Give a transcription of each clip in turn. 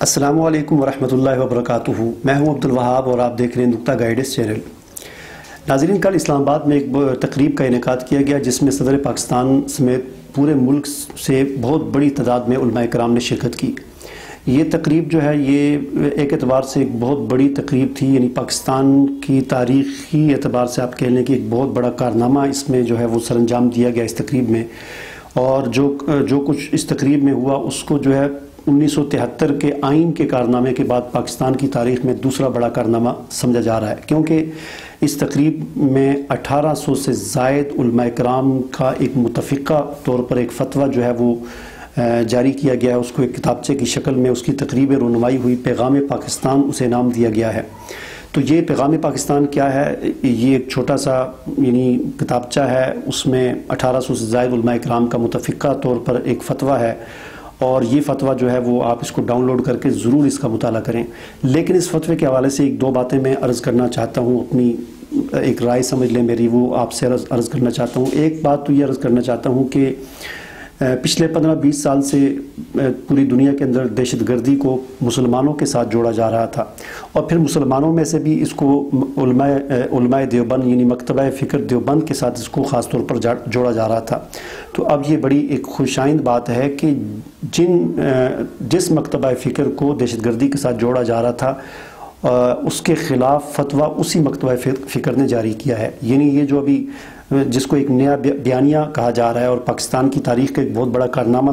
السلام علیکم ورحمۃ اللہ وبرکاتہ۔ میں ہوں عبدالوہاب اور آپ دیکھ رہے ہیں نکات گائیڈس چینل۔ ناظرین، کل اسلام آباد میں ایک تقریب کا انعقاد کیا گیا جس میں صدر پاکستان سمیت پورے ملک سے بہت بڑی تعداد میں علماء کرام نے شرکت کی۔ یہ تقریب جو ہے یہ ایک اعتبار سے ایک بہت بڑی تقریب تھی، یعنی پاکستان کی تاریخی اعتبار سے آپ کہہ لیں کہ ایک بہت بڑا کارنامہ اس میں جو ہے وہ سر انجام دیا گیا اس تقریب میں۔ اور جو کچھ اس تقریب میں ہوا اس کو جو ہے 1973 کے آئین کے کارنامے کے بعد پاکستان کی تاریخ میں دوسرا بڑا کارنامہ سمجھا جا رہا ہے، کیونکہ اس تقریب میں 1800 سے زائد علماء کرام کا ایک متفقہ طور پر ایک فتویٰ جو ہے وہ جاری کیا گیا ہے۔ اس کو ایک کتابچے کی شکل میں اس کی تقریب رونمائی ہوئی، پیغام پاکستان اسے نام دیا گیا ہے۔ تو یہ پیغام پاکستان کیا ہے؟ یہ ایک چھوٹا سا یعنی کتابچہ ہے، اس میں 1800 سے زائد علماء کرام کا متفقہ طور پر ایک فتویٰ ہے، اور یہ فتویٰ جو ہے وہ آپ اس کو ڈاؤن لوڈ کر کے ضرور اس کا مطالعہ کریں۔ لیکن اس فتوے کے حوالے سے ایک دو باتیں میں عرض کرنا چاہتا ہوں، اپنی ایک رائے سمجھ لیں میری، وہ آپ سے عرض کرنا چاہتا ہوں۔ ایک بات تو یہ عرض کرنا چاہتا ہوں کہ پچھلے 15-20 سال سے پوری دنیا کے اندر دہشت گردی کو مسلمانوں کے ساتھ جوڑا جا رہا تھا، اور پھر مسلمانوں میں سے بھی اس کو علماء دیوبند یعنی مکتبہ فکر دیوبند کے ساتھ اس کو خاص طور پر جوڑا جا رہا تھا۔ تو اب یہ بڑی ایک خوشائند بات ہے کہ جس مکتبہ فکر کو دہشت گردی کے ساتھ جوڑا جا رہا تھا اس کے خلاف فتویٰ اسی مکتبہ فکر نے جاری کیا ہے۔ یعنی یہ جو ابھی جس کو ایک نیا بیانیہ کہا جا رہا ہے اور پاکستان کی تاریخ کا ایک بہت بڑا کارنامہ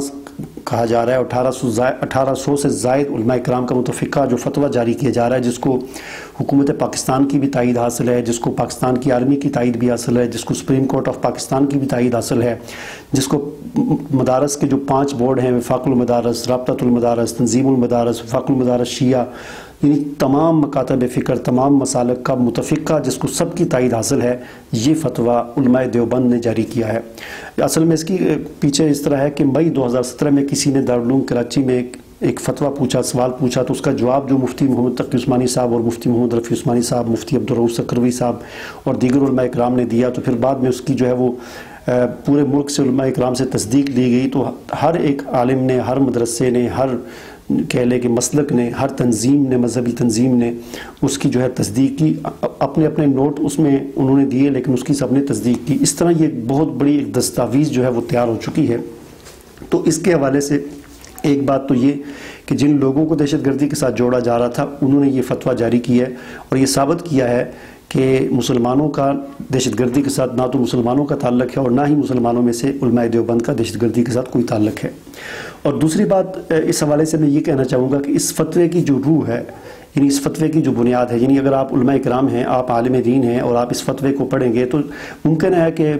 کہا جا رہا ہے، 1800 سے زائد علماء کرام کا متفقہ جو فتویٰ جاری کیا جا رہا ہے، جس کو حکومت پاکستان کی بھی تائید حاصل ہے، جس کو پاکستان کی آرمی کی تائید بھی حاصل ہے، جس کو سپریم کورٹ آف پاکستان کی بھی تائید حاصل ہے، جس کو مدارس کے جو 5 بورڈ ہیں، وفاق المدارس، رابطۃ المدارس، تنظیم المدارس، وفاق المدارس شیعہ، یعنی تمام مکاتب فکر، تمام مسالک کا متفقہ جس کو سب کی تائید حاصل ہے، یہ فتویٰ علماء دیوبند نے جاری کیا ہے۔ اصل میں اس کی پیچھے اس طرح ہے کہ مئی 2017 میں کسی نے دارالعلوم کراچی میں ایک فتویٰ پوچھا، سوال پوچھا، تو اس کا جواب جو مفتی محمد تقی عثمانی صاحب اور مفتی محمد رفیع عثمانی صاحب، مفتی عبدالرؤف سکروی صاحب اور دیگر علماء کرام نے دیا، تو پھر بعد میں اس کی جو ہے وہ پورے ملک سے علماء کرام سے تصدیق لی گئی۔ تو ہر ایک عالم نے، ہر مدرسے نے، ہر کہہ لے کہ مسلک نے، ہر تنظیم نے، مذہبی تنظیم نے اس کی جو ہے تصدیق کی، اپنے اپنے نوٹ اس میں انہوں نے دیے، لیکن اس کی سب نے تصدیق کی۔ اس طرح یہ بہت بڑی ایک دستاویز جو ہے وہ تیار ہو چکی ہے۔ تو اس کے حوالے سے ایک بات تو یہ کہ جن لوگوں کو دہشت گردی کے ساتھ جوڑا جا رہا تھا انہوں نے یہ فتویٰ جاری کیا ہے، اور یہ ثابت کیا ہے کہ مسلمانوں کا دہشت گردی کے ساتھ نہ تو مسلمانوں کا تعلق ہے اور نہ ہی مسلمانوں میں سے علماء دیوبند کا دہشت گردی کے ساتھ کوئی تعلق ہے۔ اور دوسری بات اس حوالے سے میں یہ کہنا چاہوں گا کہ اس فتوے کی جو روح ہے، یعنی اس فتوے کی جو بنیاد ہے، یعنی اگر آپ علماء کرام ہیں، آپ عالم دین ہیں اور آپ اس فتوے کو پڑھیں گے تو ممکن ہے کہ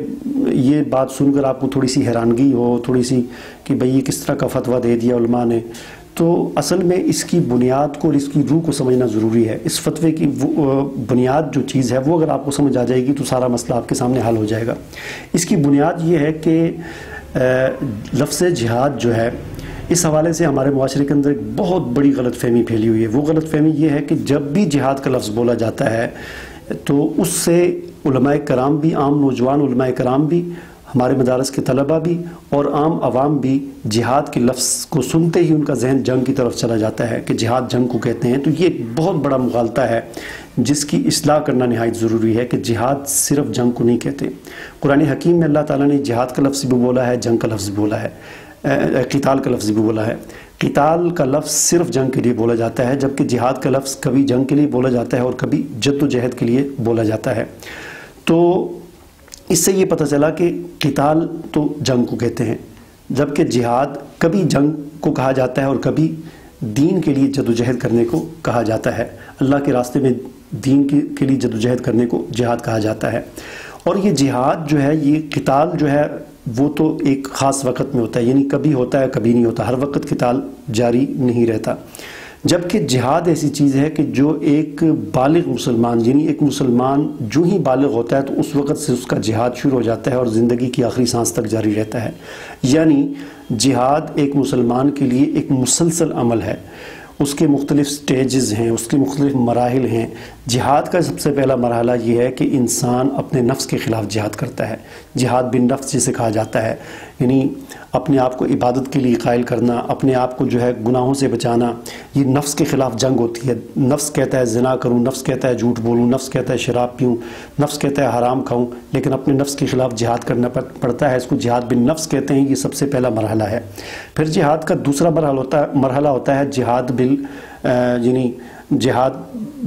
یہ بات سن کر آپ کو تھوڑی سی حیرانگی ہو، تھوڑی سی کہ بھئی یہ کس طرح کا فتویٰ دے دیا علماء نے۔ تو اصل میں اس کی بنیاد کو اور اس کی روح کو سمجھنا ضروری ہے۔ اس فتوے کی بنیاد جو چیز ہے وہ اگر آپ کو سمجھ آ جائے گی تو سارا مسئلہ آپ کے سامنے حل ہو جائے گا۔ اس کی بنیاد یہ ہے کہ لفظ جہاد جو ہے، اس حوالے سے ہمارے معاشرے کے اندر ایک بہت بڑی غلط فہمی پھیلی ہوئی ہے۔ وہ غلط فہمی یہ ہے کہ جب بھی جہاد کا لفظ بولا جاتا ہے تو اس سے علماء کرام بھی، عام نوجوان علماء کرام بھی، ہمارے مدارس کے طلبہ بھی اور عام عوام بھی جہاد کے لفظ کو سنتے ہی ان کا ذہن جنگ کی طرف چلا جاتا ہے کہ جہاد جنگ کو کہتے ہیں۔ تو یہ ایک بہت بڑا مغالطہ ہے جس کی اصلاح کرنا نہایت ضروری ہے کہ جہاد صرف جنگ کو نہیں کہتے۔ قرآن حکیم میں اللہ تعالیٰ نے جہاد کا لفظ بھی بولا ہے، جنگ کا لفظ بھی بولا ہے، قتال کا لفظ بھی بولا ہے۔ قتال کا لفظ صرف جنگ کے لیے بولا جاتا ہے، جبکہ جہاد کا لفظ کبھی جنگ کے لیے بولا جاتا ہے اور کبھی جد و جہد کے لیے بولا جاتا ہے۔ تو اس سے یہ پتہ چلا کہ قتال تو جنگ کو کہتے ہیں، جبکہ جہاد کبھی جنگ کو کہا جاتا ہے اور کبھی دین کے لیے جد و جہد کرنے کو کہا جاتا ہے۔ اللہ کے راستے میں دین کے لیے جد و جہد کرنے کو جہاد کہا جاتا ہے۔ اور یہ جہاد جو ہے، یہ قتال جو ہے وہ تو ایک خاص وقت میں ہوتا ہے، یعنی کبھی ہوتا ہے کبھی نہیں ہوتا، ہر وقت قتال جاری نہیں رہتا۔ جبکہ جہاد ایسی چیز ہے کہ جو ایک بالغ مسلمان، یعنی ایک مسلمان جو ہی بالغ ہوتا ہے تو اس وقت سے اس کا جہاد شروع ہو جاتا ہے اور زندگی کی آخری سانس تک جاری رہتا ہے۔ یعنی جہاد ایک مسلمان کے لیے ایک مسلسل عمل ہے، اس کے مختلف سٹیجز ہیں، اس کے مختلف مراحل ہیں۔ جہاد کا سب سے پہلا مرحلہ یہ ہے کہ انسان اپنے نفس کے خلاف جہاد کرتا ہے، جہاد بن نفس جسے کہا جاتا ہے، یعنی اپنے آپ کو عبادت کے لیے قائل کرنا، اپنے آپ کو جو ہے گناہوں سے بچانا، یہ نفس کے خلاف جنگ ہوتی ہے۔ نفس کہتا ہے زنا کروں، نفس کہتا ہے جھوٹ بولوں، نفس کہتا ہے شراب پیوں، نفس کہتا ہے حرام کھاؤں، لیکن اپنے نفس کے خلاف جہاد کرنا پڑتا ہے۔ اس کو جہاد بالنفس کہتے ہیں، یہ سب سے پہلا مرحلہ ہے۔ پھر جہاد کا دوسرا مرحلہ ہوتا ہے جہاد یعنی جہاد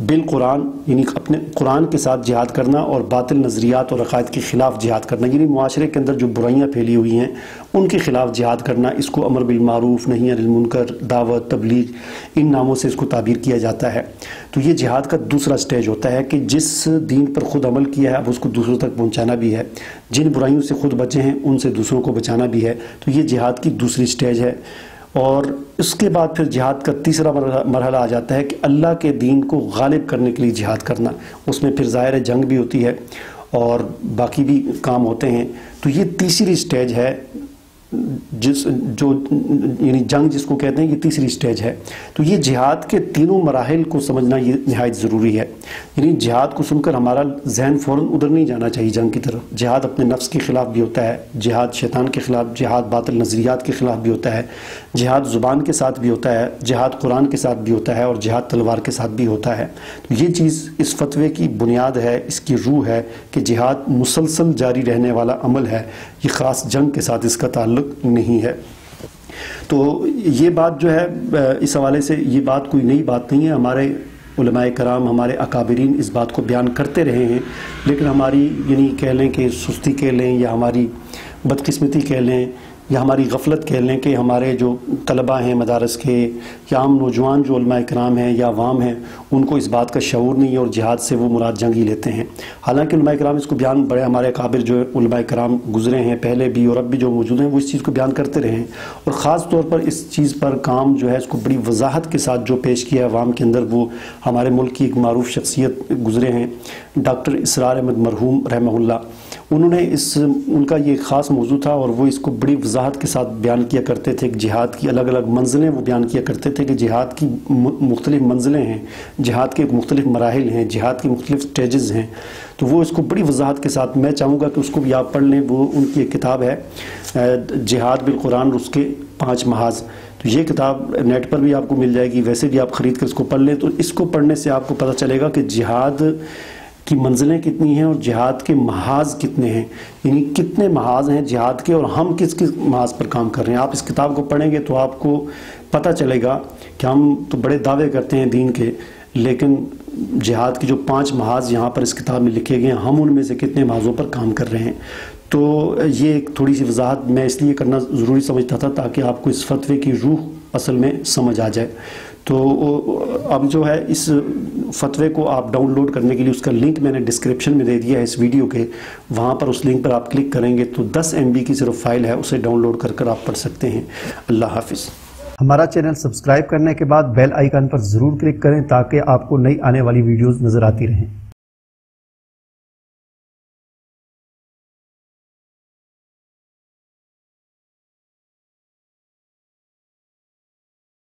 بالقرآن، یعنی اپنے قرآن کے ساتھ جہاد کرنا اور باطل نظریات اور عقائد کے خلاف جہاد کرنا، یعنی معاشرے کے اندر جو برائیاں پھیلی ہوئی ہیں ان کے خلاف جہاد کرنا۔ اس کو امر بالمعروف، نہی عن المنکر، دعوت، تبلیغ، ان ناموں سے اس کو تعبیر کیا جاتا ہے۔ تو یہ جہاد کا دوسرا سٹیج ہوتا ہے کہ جس دین پر خود عمل کیا ہے اب اس کو دوسروں تک پہنچانا بھی ہے، جن برائیوں سے خود بچے ہیں ان سے دوسروں کو بچانا بھی ہے۔ تو یہ جہاد کی دوسری سٹیج ہے۔ اور اس کے بعد پھر جہاد کا تیسرا مرحلہ آ جاتا ہے کہ اللہ کے دین کو غالب کرنے کے لیے جہاد کرنا۔ اس میں پھر ظاہر جنگ بھی ہوتی ہے اور باقی بھی کام ہوتے ہیں۔ تو یہ تیسری سٹیج ہے، یعنی جنگ جس کو کہتے ہیں، یہ تیسری سٹیج ہے۔ تو یہ جہاد کے تینوں مراحل کو سمجھنا یہ نہایت ضروری ہے۔ یعنی جہاد کو سن کر ہمارا ذہن فوراً ادھر نہیں جانا چاہیے جنگ کی طرف۔ جہاد اپنے نفس کے خلاف بھی ہوتا ہے، جہاد شیطان کے خلاف، جہاد باطل نظریات کے خلاف بھی ہوتا ہے، جہاد زبان کے ساتھ بھی ہوتا ہے، جہاد قرآن کے ساتھ بھی ہوتا ہے، اور جہاد تلوار کے ساتھ بھی ہوتا ہے۔ تو یہ چیز اس فتوے کی بنیاد ہے، اس کی روح ہے کہ جہاد مسلسل جاری رہنے والا عمل ہے، یہ خاص جنگ کے ساتھ اس کا تعلق نہیں ہے۔ تو یہ بات جو ہے اس حوالے سے یہ بات کوئی نئی بات نہیں ہے، ہمارے علماء کرام، ہمارے اکابرین اس بات کو بیان کرتے رہے ہیں، لیکن ہماری یعنی کہہ لیں کہ سستی کہہ لیں یا ہماری بدقسمتی کہہ لیں یا ہماری غفلت کہہ لیں کہ ہمارے جو طلباء ہیں مدارس کے یا عام نوجوان جو علماء کرام ہیں یا عوام ہیں ان کو اس بات کا شعور نہیں ہے اور جہاد سے وہ مراد جنگ ہی لیتے ہیں۔ حالانکہ علماء کرام اس کو بیان، بڑے ہمارے اکابر جو علماء کرام گزرے ہیں پہلے بھی اور اب بھی جو موجود ہیں وہ اس چیز کو بیان کرتے رہے ہیں، اور خاص طور پر اس چیز پر کام جو ہے اس کو بڑی وضاحت کے ساتھ جو پیش کیا ہے عوام کے اندر، وہ ہمارے ملک کی ایک معروف شخصیت گزرے ہیں ڈاکٹر اسرار احمد مرحوم رحمہ اللہ۔ انہوں نے ان کا یہ خاص موضوع تھا اور وہ اس کو بڑی وضاحت کے ساتھ بیان کیا کرتے تھے کہ جہاد کی الگ الگ منزلیں وہ بیان کیا کرتے تھے کہ جہاد کی مختلف منزلیں ہیں، جہاد کے مختلف مراحل ہیں، جہاد کی مختلف سٹیجز ہیں۔ تو وہ اس کو بڑی وضاحت کے ساتھ، میں چاہوں گا کہ اس کو بھی آپ پڑھ لیں، وہ ان کی ایک کتاب ہے جہاد بالقرآن اور اس کے 5 محاذ۔ تو یہ کتاب نیٹ پر بھی آپ کو مل جائے گی، ویسے بھی آپ خرید کر اس کو پڑھ لیں۔ تو اس کو پڑھنے سے آپ کو پتہ چلے گا کہ جہاد کی منزلیں کتنی ہیں اور جہاد کے محاذ کتنے ہیں، یعنی کتنے محاذ ہیں جہاد کے اور ہم کس کس محاذ پر کام کر رہے ہیں۔ آپ اس کتاب کو پڑھیں گے تو آپ کو پتہ چلے گا کہ ہم تو بڑے دعوے کرتے ہیں دین کے، لیکن جہاد کی جو 5 محاذ یہاں پر اس کتاب میں لکھے گئے ہیں، ہم ان میں سے کتنے محاذوں پر کام کر رہے ہیں۔ تو یہ ایک تھوڑی سی وضاحت میں اس لیے کرنا ضروری سمجھتا تھا تاکہ آپ کو اس فتوے کی روح اصل میں سمجھ آ جائے۔ تو اب جو ہے اس فتوے کو آپ ڈاؤن لوڈ کرنے کے لیے اس کا لنک میں نے ڈسکرپشن میں دے دیا ہے اس ویڈیو کے، وہاں پر اس لنک پر آپ کلک کریں گے تو 10 MB کی صرف فائل ہے، اسے ڈاؤن لوڈ کر آپ پڑھ سکتے ہیں۔ اللہ حافظ۔ ہمارا چینل سبسکرائب کرنے کے بعد بیل آئیکن پر ضرور کلک کریں تاکہ آپ کو نئی آنے والی ویڈیوز نظر آتی رہیں۔